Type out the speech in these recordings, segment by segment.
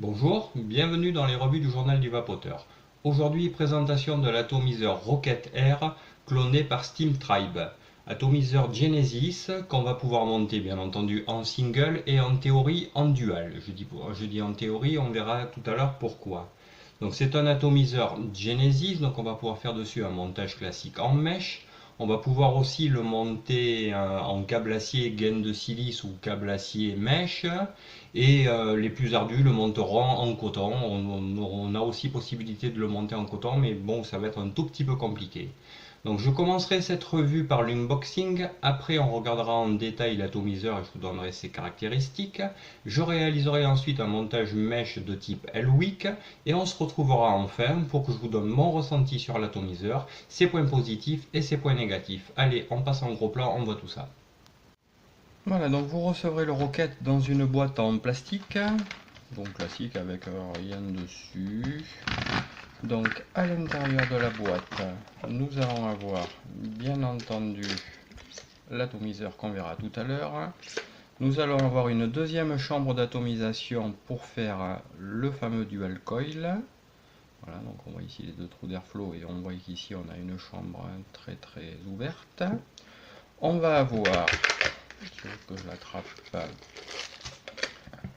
Bonjour, bienvenue dans les revues du journal du vapoteur. Aujourd'hui, présentation de l'atomiseur Rocket Air cloné par SteamTribe. Atomiseur Genesis qu'on va pouvoir monter bien entendu en single et en théorie en dual. Je dis en théorie, on verra tout à l'heure pourquoi. Donc c'est un atomiseur Genesis, donc on va pouvoir faire dessus un montage classique en mèche. On va pouvoir aussi le monter en câble acier gaine de silice ou câble acier mèche. Et les plus ardus le monteront en coton. On a aussi possibilité de le monter en coton, mais bon, ça va être un tout petit peu compliqué. Donc je commencerai cette revue par l'unboxing, après on regardera en détail l'atomiseur et je vous donnerai ses caractéristiques. Je réaliserai ensuite un montage mèche de type Elwick et on se retrouvera enfin pour que je vous donne mon ressenti sur l'atomiseur, ses points positifs et ses points négatifs. Allez, on passe en gros plan, on voit tout ça. Voilà, donc vous recevrez le Rocket dans une boîte en plastique, donc classique avec rien dessus. Donc à l'intérieur de la boîte, nous allons avoir bien entendu l'atomiseur qu'on verra tout à l'heure. Nous allons avoir une deuxième chambre d'atomisation pour faire le fameux dual coil. Voilà, donc on voit ici les deux trous d'airflow et on voit qu'ici on a une chambre très ouverte. On va avoir, que je l'attrape,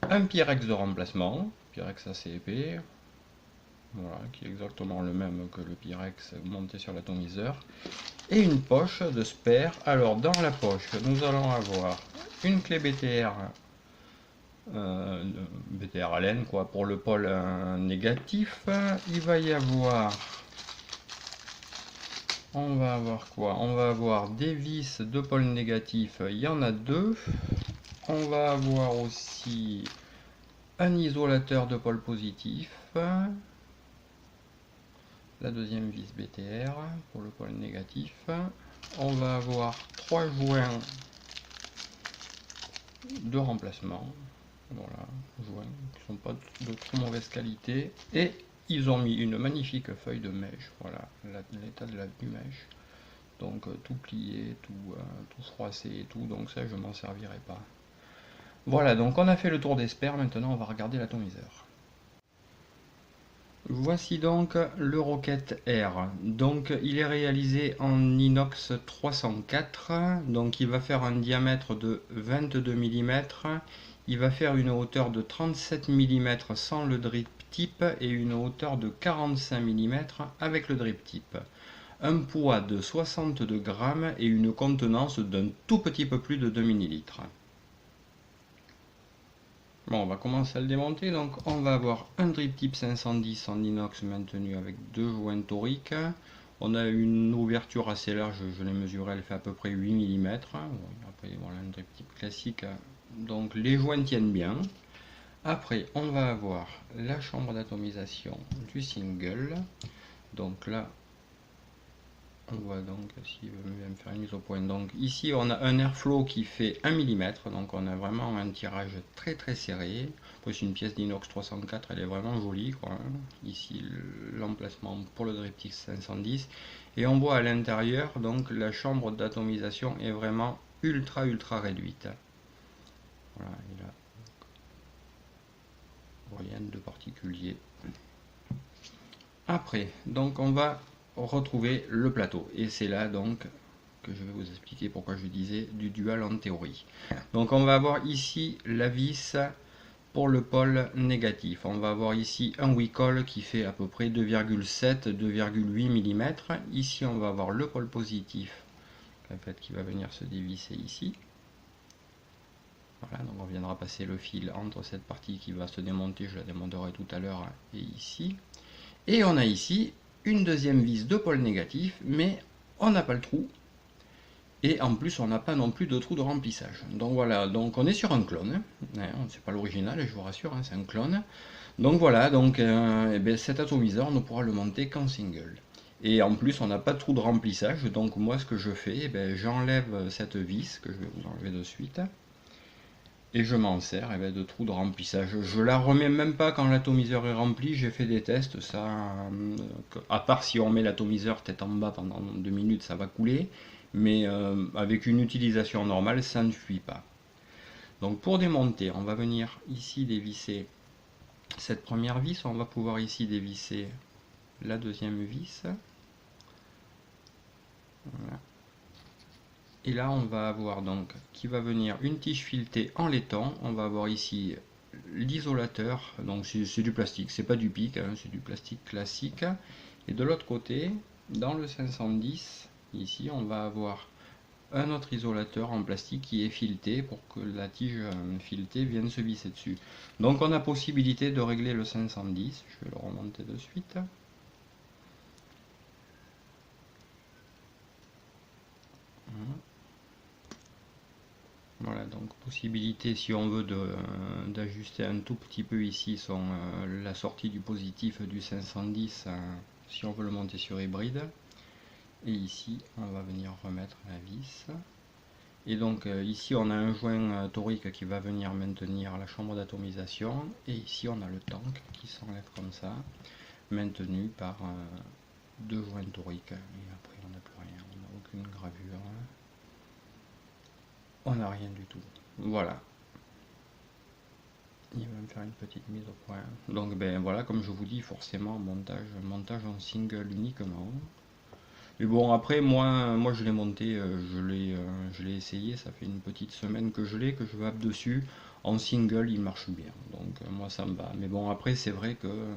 un Pyrex de remplacement, Pyrex assez épais, voilà, qui est exactement le même que le Pyrex monté sur l'atomiseur, et une poche de spare. Alors dans la poche, nous allons avoir une clé BTR, BTR Allen quoi, pour le pôle négatif. Il va y avoir, on va avoir quoi? On va avoir des vis de pôle négatif, il y en a deux. On va avoir aussi un isolateur de pôle positif, la deuxième vis BTR pour le pôle négatif. On va avoir trois joints de remplacement, voilà, joints qui sont pas de trop mauvaise qualité, et ils ont mis une magnifique feuille de mèche, voilà l'état de la du mèche, donc tout plié, tout froissé et tout, donc ça je m'en servirai pas. Voilà, donc on a fait le tour des spares, maintenant on va regarder l'atomiseur. Voici donc le Rocket Air. Donc il est réalisé en inox 304, donc il va faire un diamètre de 22 mm, il va faire une hauteur de 37 mm sans le drip tip et une hauteur de 45 mm avec le drip tip. Un poids de 62 grammes et une contenance d'un tout petit peu plus de 2 ml. Bon, on va commencer à le démonter. Donc, on va avoir un drip tip 510 en inox maintenu avec deux joints toriques. On a une ouverture assez large, je l'ai mesuré, elle fait à peu près 8 mm. Après, voilà, un drip tip classique. Donc, les joints tiennent bien. Après, on va avoir la chambre d'atomisation du single. Donc là, on voit donc, s'il veut me faire une mise au point, donc ici on a un airflow qui fait 1 mm, donc on a vraiment un tirage très serré. C'est une pièce d'inox 304, elle est vraiment jolie quoi, hein. Ici l'emplacement pour le drip tip 510, et on voit à l'intérieur donc la chambre d'atomisation est vraiment ultra réduite. Voilà, il a rien de particulier. Après, donc on va retrouver le plateau, et c'est là donc que je vais vous expliquer pourquoi je disais du dual en théorie. Donc on va avoir ici la vis pour le pôle négatif. On va avoir ici un Wicol qui fait à peu près 2,7-2,8 mm. Ici on va avoir le pôle positif en fait, qui va venir se dévisser ici. Voilà, donc on viendra passer le fil entre cette partie qui va se démonter, je la démonterai tout à l'heure, et ici. Et on a ici une deuxième vis de pôle négatif, mais on n'a pas le trou. Et en plus, on n'a pas non plus de trou de remplissage. Donc voilà, donc on est sur un clone. C'est pas l'original, je vous rassure, hein, c'est un clone. Donc voilà, donc cet atomiseur, on ne pourra le monter qu'en single. Et en plus, on n'a pas de trou de remplissage. Donc moi, ce que je fais, j'enlève cette vis, que je vais vous enlever de suite. Et je m'en sers de trou de remplissage. Je la remets même pas quand l'atomiseur est rempli. J'ai fait des tests, ça, à part si on met l'atomiseur tête en bas pendant 2 minutes, ça va couler. Mais avec une utilisation normale, ça ne fuit pas. Donc pour démonter, on va venir ici dévisser cette première vis, on va pouvoir ici dévisser la deuxième vis. Voilà. Et là on va avoir donc qui va venir une tige filetée en laiton. On va avoir ici l'isolateur, donc c'est du plastique, c'est pas du pic, hein, c'est du plastique classique. Et de l'autre côté, dans le 510, ici on va avoir un autre isolateur en plastique qui est fileté pour que la tige filetée vienne se visser dessus. Donc on a possibilité de régler le 510, je vais le remonter de suite. Voilà, donc possibilité si on veut d'ajuster un tout petit peu ici la sortie du positif du 510 si on veut le monter sur hybride. Et ici on va venir remettre la vis. Et donc ici on a un joint torique qui va venir maintenir la chambre d'atomisation. Et ici on a le tank qui s'enlève comme ça, maintenu par deux joints toriques. Et après on n'a plus rien, on n'a aucune gravure. On n'a rien du tout. Voilà. Il va me faire une petite mise au point. Donc ben voilà, comme je vous dis, forcément montage en single uniquement. Mais bon après moi je l'ai monté, je l'ai essayé, ça fait une petite semaine que je vape dessus. En single il marche bien, donc moi ça me va. Mais bon après c'est vrai que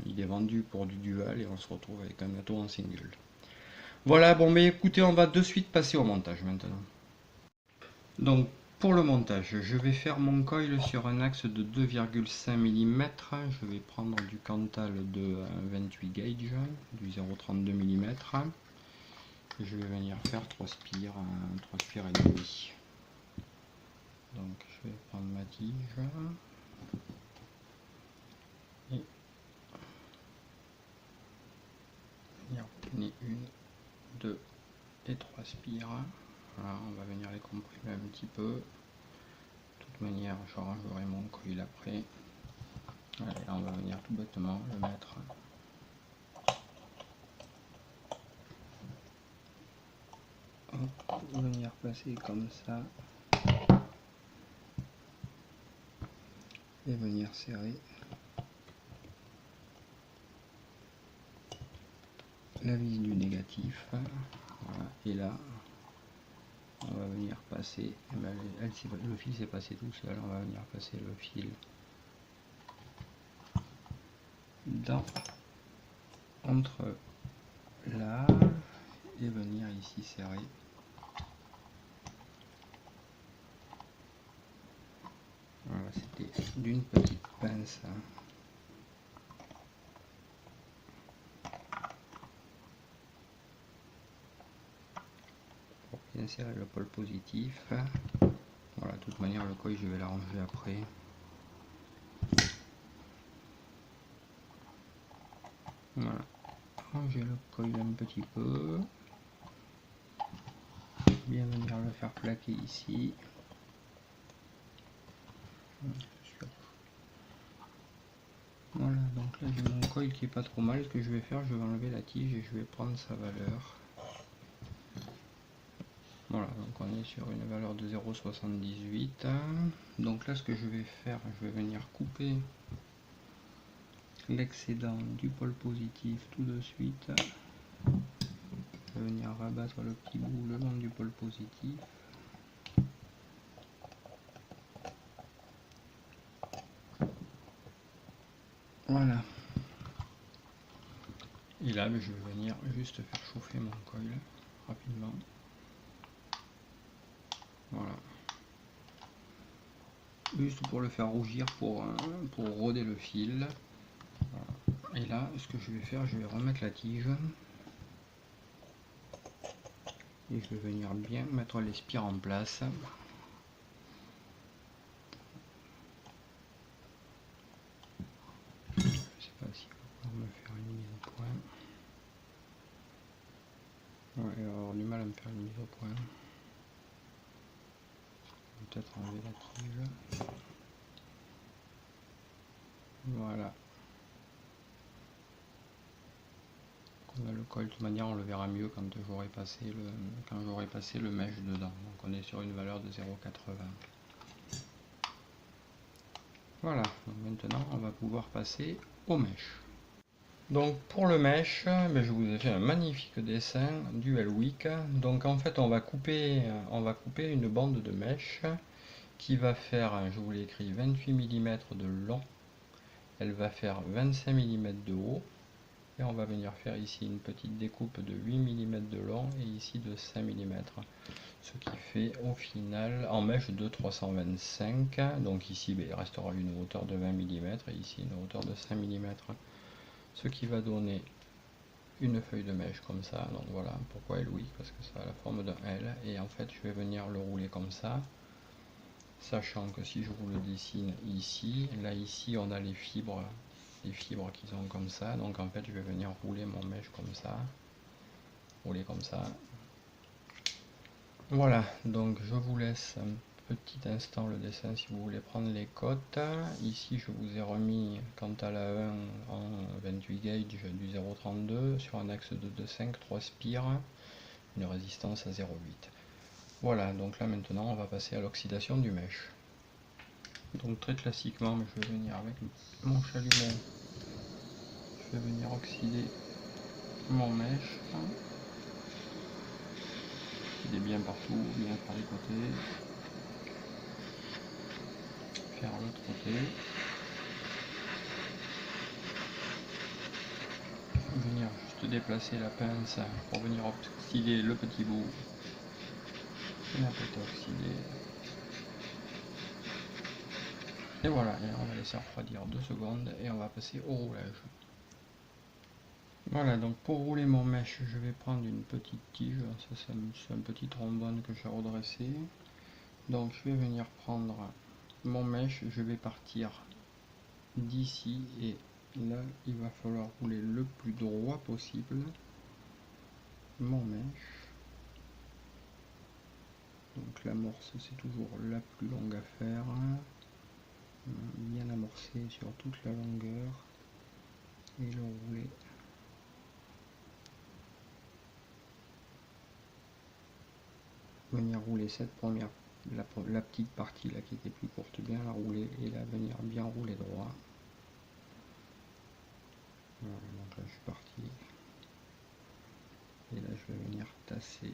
il est vendu pour du dual et on se retrouve avec un ato en single. Voilà, bon mais écoutez, on va de suite passer au montage maintenant. Donc pour le montage, je vais faire mon coil sur un axe de 2,5 mm. Je vais prendre du Cantal de 28 gauge, du 0,32 mm. Je vais venir faire 3 spires et demi. Donc je vais prendre ma tige et venir donner 1, 2 et 3 spires. Voilà, on va venir les comprimer un petit peu. De toute manière, je rangerai mon coil après. Allez, on va venir tout bêtement le mettre. Venir passer comme ça. Et venir serrer la vis du négatif. Voilà. Et là, on va venir passer, le fil s'est passé tout seul, on va venir passer le fil entre là et venir ici serrer. Voilà, c'était d'une petite pince. Pour bien serrer le pôle positif. Voilà, de toute manière le coil je vais l'arranger après. Voilà, ranger le coil un petit peu. Bien venir le faire plaquer ici. Voilà, donc là j'ai mon coil qui est pas trop mal. Ce que je vais faire, je vais enlever la tige et je vais prendre sa valeur. Voilà, donc on est sur une valeur de 0,78. Donc là ce que je vais faire, je vais venir couper l'excédent du pôle positif tout de suite. Je vais venir rabattre le petit bout le long du pôle positif. Voilà. Et là, je vais venir juste faire chauffer mon coil rapidement. Voilà. Juste pour le faire rougir, pour roder le fil. Voilà. Et là, ce que je vais faire, je vais remettre la tige. Et je vais venir bien mettre les spires en place. Je ne sais pas si on va me faire une mise au point. Ouais, il va avoir du mal à me faire une mise au point. Peut-être enlever la tige. Voilà. On a le coil, de toute manière on le verra mieux quand j'aurai passé le mèche dedans. Donc on est sur une valeur de 0,80. Voilà, donc maintenant on va pouvoir passer au mèche. Donc pour le mèche, je vous ai fait un magnifique dessin du Elwick. Donc en fait on va couper une bande de mèche qui va faire, je vous l'ai écrit, 28 mm de long. Elle va faire 25 mm de haut. Et on va venir faire ici une petite découpe de 8 mm de long et ici de 5 mm. Ce qui fait au final en mèche de 325. Donc ici il restera une hauteur de 20 mm et ici une hauteur de 5 mm. Ce qui va donner une feuille de mèche comme ça. Donc voilà pourquoi Louis, parce que ça a la forme d'un L. Et en fait je vais venir le rouler comme ça. Sachant que si je vous le dessine ici, là ici on a les fibres qui sont comme ça, donc en fait je vais venir rouler mon mèche comme ça, rouler comme ça. Voilà, donc je vous laisse un petit instant le dessin si vous voulez prendre les cotes. Ici je vous ai remis quant à la 1 en 28 gauge du 0,32 sur un axe de 2,5, 3 spires, une résistance à 0,8. Voilà, donc là maintenant on va passer à l'oxydation du mèche. Donc très classiquement, je vais venir avec mon chalumeau, je vais venir oxyder mon mèche, oxyder bien partout, bien par les côtés, faire l'autre côté, venir juste déplacer la pince pour venir oxyder le petit bout, qui n'a pas été oxydé. Et voilà, et on va laisser refroidir 2 secondes et on va passer au roulage. Voilà, donc pour rouler mon mèche, je vais prendre une petite tige, ça c'est un petit trombone que j'ai redressé. Donc je vais venir prendre mon mèche, je vais partir d'ici et là il va falloir rouler le plus droit possible mon mèche. Donc l'amorce c'est toujours la plus longue à faire, bien amorcer sur toute la longueur et le rouler. Venir rouler cette première, la petite partie là qui était plus courte, bien la rouler et là venir bien rouler droit. Voilà, donc là je suis parti et là je vais venir tasser,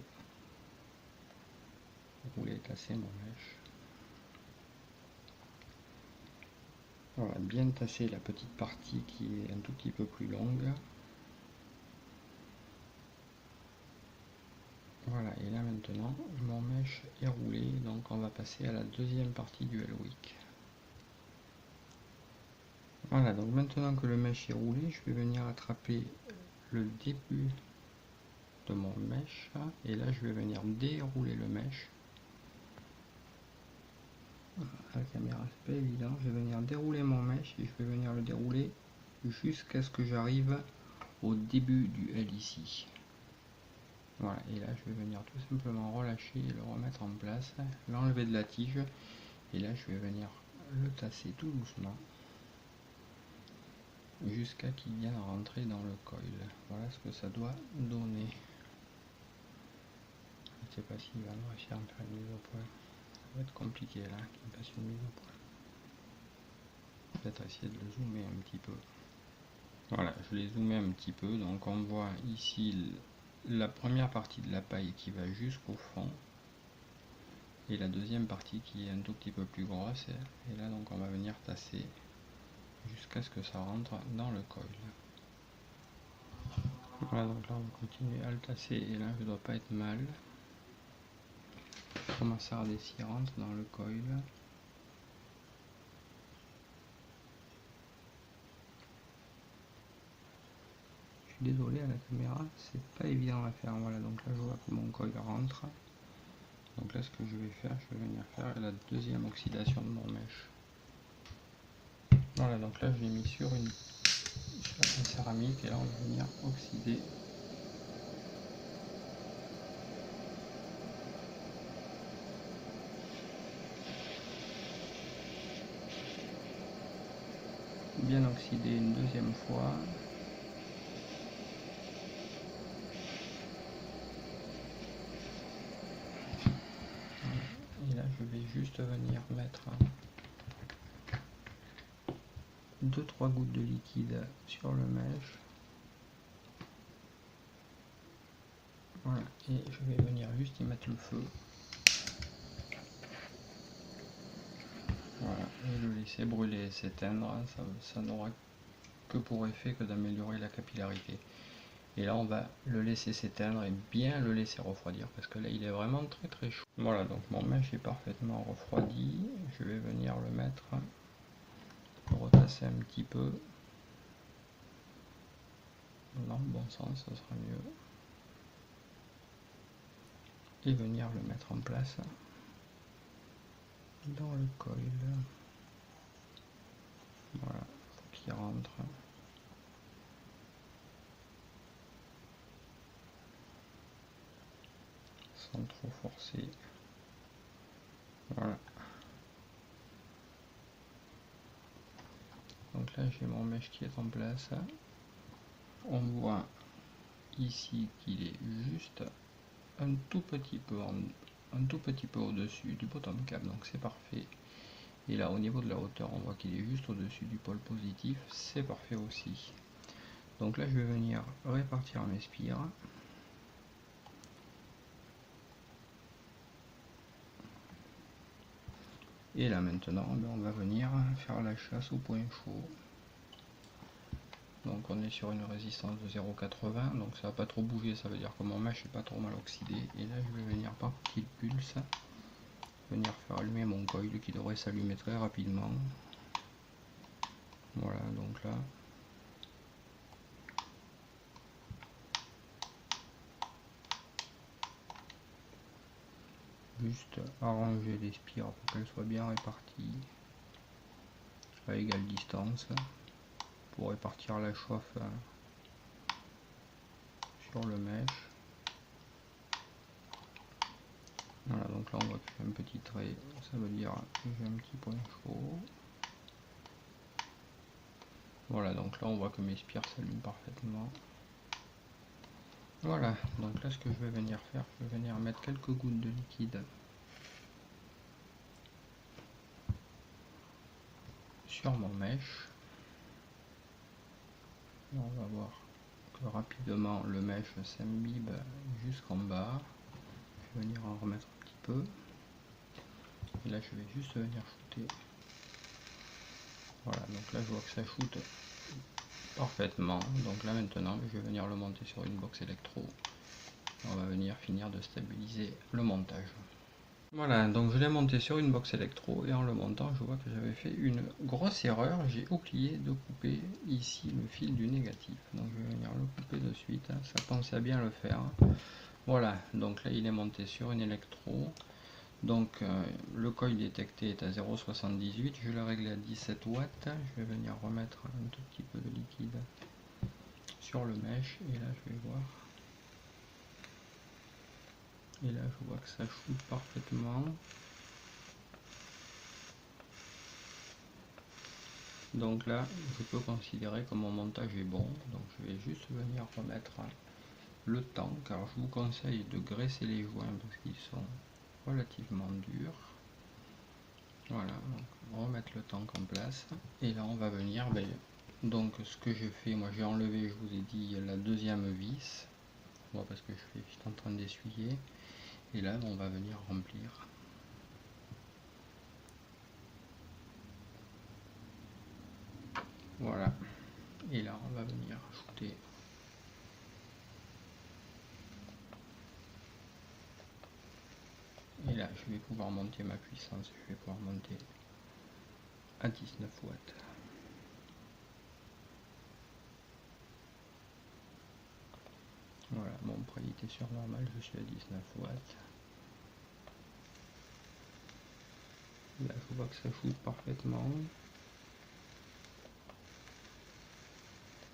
rouler, tasser mon mèche. Voilà, bien tasser la petite partie qui est un tout petit peu plus longue. Voilà, et là maintenant mon mèche est roulé, donc on va passer à la deuxième partie du Elwick. Voilà, donc maintenant que le mèche est roulé, je vais venir attraper le début de mon mèche et là je vais venir dérouler le mèche. À la caméra c'est pas évident, je vais venir dérouler mon mèche et je vais venir le dérouler jusqu'à ce que j'arrive au début du L ici. Voilà, et là je vais venir tout simplement relâcher et le remettre en place, l'enlever de la tige et là je vais venir le tasser tout doucement jusqu'à qu'il vienne rentrer dans le coil. Voilà ce que ça doit donner. Je ne sais pas s'il va me réussir à me faire une mise au point. Ça va être compliqué là, qu'il me fasse une mise au point. Peut-être essayer de le zoomer un petit peu. Voilà, je l'ai zoomé un petit peu, donc on voit ici la première partie de la paille qui va jusqu'au fond et la deuxième partie qui est un tout petit peu plus grosse, et là donc on va venir tasser jusqu'à ce que ça rentre dans le coil. Voilà, donc là on va continuer à le tasser et là je dois pas être mal. Je commence à regarder s'il rentre dans le coil. Je suis désolé à la caméra, c'est pas évident à faire. Voilà, donc là je vois que mon coil rentre. Donc là ce que je vais faire, je vais venir faire la deuxième oxydation de mon mèche. Voilà, donc là je l'ai mis sur une céramique et là on va venir oxyder. Bien oxydé une deuxième fois. Et là je vais juste venir mettre 2-3 gouttes de liquide sur le mèche. Voilà, et je vais venir juste y mettre le feu. Voilà, et le laisser brûler et s'éteindre, ça n'aura que pour effet que d'améliorer la capillarité. Et là on va le laisser s'éteindre et bien le laisser refroidir parce que là il est vraiment très chaud. Voilà, donc mon mèche est parfaitement refroidi. Je vais venir le mettre, le retasser un petit peu. Dans le bon sens, ça sera mieux. Et venir le mettre en place dans le coil. Voilà, faut qu'il rentre. Sans trop forcer. Voilà. Donc là j'ai mon mèche qui est en place. On voit ici qu'il est juste un tout petit peu au-dessus du bottom cap, donc c'est parfait. Et là au niveau de la hauteur on voit qu'il est juste au-dessus du pôle positif, c'est parfait aussi. Donc là je vais venir répartir mes spires. Et là maintenant on va venir faire la chasse au point chaud. Donc on est sur une résistance de 0,80, donc ça va pas trop bouger, ça veut dire que mon mèche n'est pas trop mal oxydé. Et là je vais venir par petits pulses venir faire allumer mon coil qui devrait s'allumer très rapidement. Voilà, donc là juste arranger les spires pour qu'elles soient bien réparties à égale distance pour répartir la chauffe sur le mèche. Voilà, donc là on voit que j'ai un petit trait, ça veut dire que j'ai un petit point chaud. Voilà, donc là on voit que mes spires s'allument parfaitement. Voilà, donc là ce que je vais venir faire, je vais venir mettre quelques gouttes de liquide sur mon mèche. On va voir que rapidement le mèche s'imbibe jusqu'en bas. Je vais venir en remettre un petit peu. Et là je vais juste venir shooter. Voilà, donc là je vois que ça shoot parfaitement. Donc là maintenant je vais venir le monter sur une box électro. On va venir finir de stabiliser le montage. Voilà, donc je l'ai monté sur une box électro et en le montant je vois que j'avais fait une grosse erreur. J'ai oublié de couper ici le fil du négatif. Donc je vais venir le couper de suite, ça pensait à bien le faire. Voilà, donc là il est monté sur une électro. Donc le coil détecté est à 0,78, je l'ai réglé à 17 watts. Je vais venir remettre un tout petit peu de liquide sur le mèche et là je vais voir. Et là je vois que ça shoot parfaitement. Donc là je peux considérer que mon montage est bon. Donc je vais juste venir remettre le temps, car je vous conseille de graisser les joints parce qu'ils sont relativement durs. Voilà, donc remettre le tank en place. Et là on va venir, donc ce que j'ai fait, moi j'ai enlevé, je vous ai dit, la deuxième vis. Moi parce que je suis en train d'essuyer. Et là on va venir remplir. Voilà. Et là on va venir shooter. Et là je vais pouvoir monter ma puissance, je vais pouvoir monter à 19 watts. Voilà, mon prédité sur normal, je suis à 19 watts. Là je vois que ça shoot parfaitement.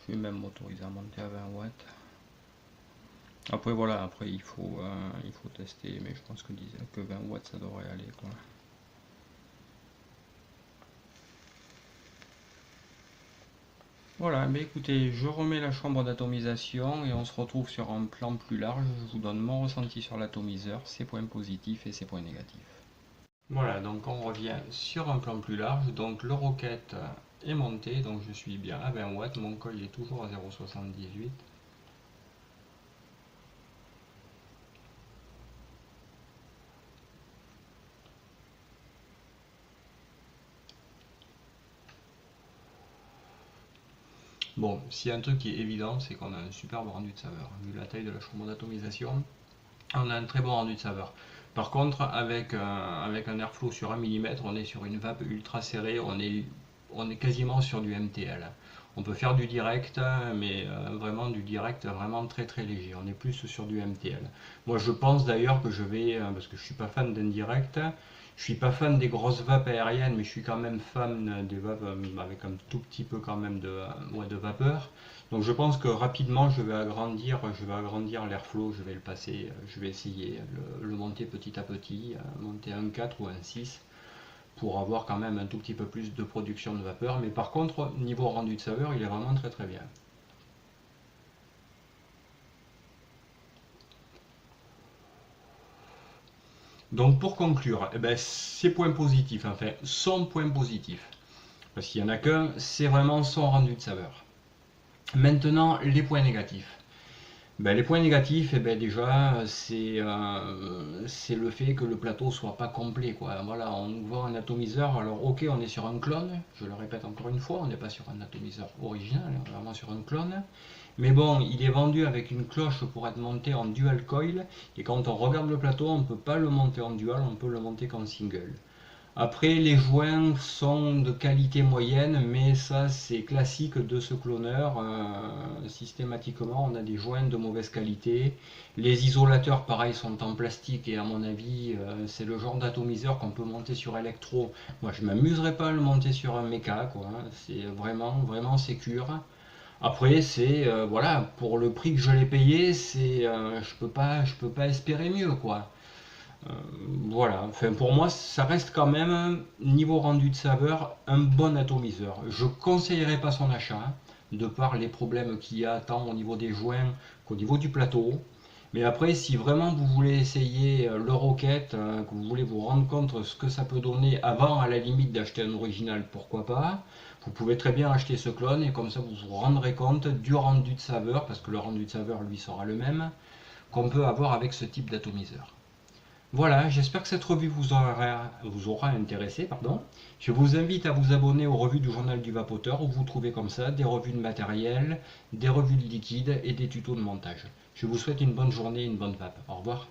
Je vais même m'autoriser à monter à 20 watts. Après voilà, après il faut tester, mais je pense que 20 watts ça devrait aller quoi. Voilà, mais écoutez, je remets la chambre d'atomisation et on se retrouve sur un plan plus large. Je vous donne mon ressenti sur l'atomiseur, ses points positifs et ses points négatifs. Voilà, donc on revient sur un plan plus large. Donc le Rocket est monté, donc je suis bien à 20 watts, mon coil est toujours à 0,78. Bon, s'il y a un truc qui est évident, c'est qu'on a un superbe rendu de saveur. Vu la taille de la chambre d'atomisation, on a un très bon rendu de saveur. Par contre, avec un airflow sur 1 mm, on est sur une vape ultra serrée, on est quasiment sur du MTL. On peut faire du direct, mais vraiment du direct vraiment très très léger. On est plus sur du MTL. Moi je pense d'ailleurs que je vais, parce que je suis pas fan d'indirect, je suis pas fan des grosses vapes aériennes, mais je suis quand même fan des vapes avec un tout petit peu quand même de vapeur. Donc je pense que rapidement je vais agrandir l'airflow, je vais le passer, je vais essayer le monter petit à petit, monter un 4 ou un 6 pour avoir quand même un tout petit peu plus de production de vapeur. Mais par contre, niveau rendu de saveur, il est vraiment très très bien. Donc pour conclure, eh ben, ses points positifs, enfin son point positif, parce qu'il n'y en a qu'un, c'est vraiment son rendu de saveur. Maintenant, les points négatifs. Ben, les points négatifs, eh ben, déjà, c'est le fait que le plateau soit pas complet, quoi. Voilà, on nous vend un atomiseur, alors ok, on est sur un clone, je le répète encore une fois, on n'est pas sur un atomiseur original, on est vraiment sur un clone. Mais bon, il est vendu avec une cloche pour être monté en dual coil, et quand on regarde le plateau, on ne peut pas le monter en dual, on peut le monter qu'en single. Après, les joints sont de qualité moyenne, mais ça c'est classique de ce cloneur. Systématiquement, on a des joints de mauvaise qualité. Les isolateurs, pareil, sont en plastique et à mon avis, c'est le genre d'atomiseur qu'on peut monter sur électro. Moi, je m'amuserais pas à le monter sur un méca, quoi. C'est vraiment, vraiment sécure. Après, c'est voilà, pour le prix que je l'ai payé, je peux pas espérer mieux, quoi. Euh, voilà, enfin pour moi, ça reste quand même, niveau rendu de saveur, un bon atomiseur. Je ne conseillerais pas son achat, de par les problèmes qu'il y a tant au niveau des joints qu'au niveau du plateau. Mais après, si vraiment vous voulez essayer le Rocket, que vous voulez vous rendre compte de ce que ça peut donner avant, à la limite, d'acheter un original, pourquoi pas, vous pouvez très bien acheter ce clone et comme ça vous vous rendrez compte du rendu de saveur, parce que le rendu de saveur lui sera le même, qu'on peut avoir avec ce type d'atomiseur. Voilà, j'espère que cette revue vous aura intéressé. Pardon. Je vous invite à vous abonner aux revues du Journal du Vapoteur où vous trouvez comme ça des revues de matériel, des revues de liquide et des tutos de montage. Je vous souhaite une bonne journée et une bonne vape. Au revoir.